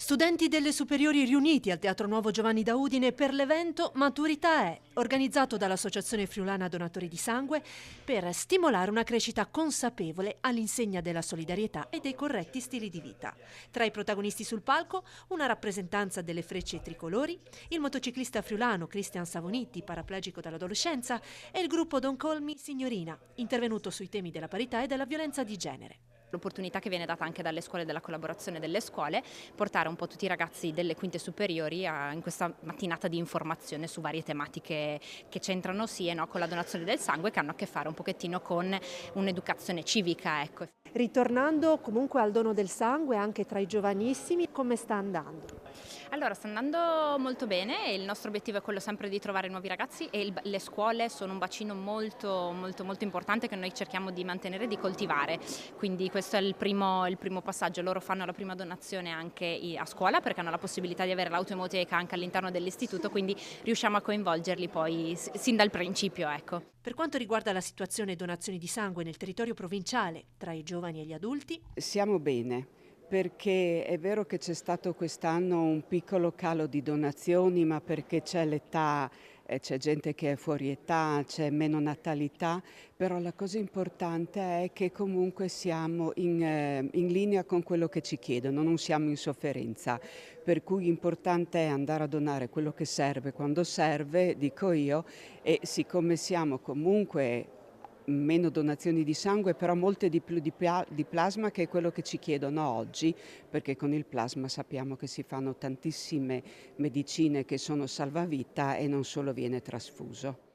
Studenti delle superiori riuniti al Teatro Nuovo Giovanni da Udine per l'evento Maturità è, organizzato dall'Associazione Friulana Donatori di Sangue per stimolare una crescita consapevole all'insegna della solidarietà e dei corretti stili di vita. Tra i protagonisti sul palco una rappresentanza delle Frecce Tricolori, il motociclista friulano Cristian Savonitti, paraplegico dall'adolescenza, e il gruppo Don't Call Me Signorina, intervenuto sui temi della parità e della violenza di genere. L'opportunità che viene data anche dalle scuole, della collaborazione delle scuole, portare un po' tutti i ragazzi delle quinte superiori in questa mattinata di informazione su varie tematiche che c'entrano sia con la donazione del sangue, che hanno a che fare un pochettino con un'educazione civica. Ecco. Ritornando comunque al dono del sangue anche tra i giovanissimi, come sta andando? Allora, sta andando molto bene e il nostro obiettivo è quello sempre di trovare nuovi ragazzi e le scuole sono un bacino molto importante che noi cerchiamo di mantenere e di coltivare, quindi questo è il primo passaggio. Loro fanno la prima donazione anche a scuola perché hanno la possibilità di avere l'autoemoteca anche all'interno dell'istituto, quindi riusciamo a coinvolgerli poi sin dal principio. Ecco. Per quanto riguarda la situazione donazioni di sangue nel territorio provinciale tra i giovani e gli adulti, siamo bene, perché è vero che c'è stato quest'anno un piccolo calo di donazioni, ma perché c'è l'età, c'è gente che è fuori età, c'è meno natalità, però la cosa importante è che comunque siamo in linea con quello che ci chiedono, non siamo in sofferenza, per cui importante è andare a donare quello che serve quando serve, dico io, e siccome siamo comunque meno donazioni di sangue, però molte di più di plasma, che è quello che ci chiedono oggi, perché con il plasma sappiamo che si fanno tantissime medicine che sono salvavita e non solo viene trasfuso.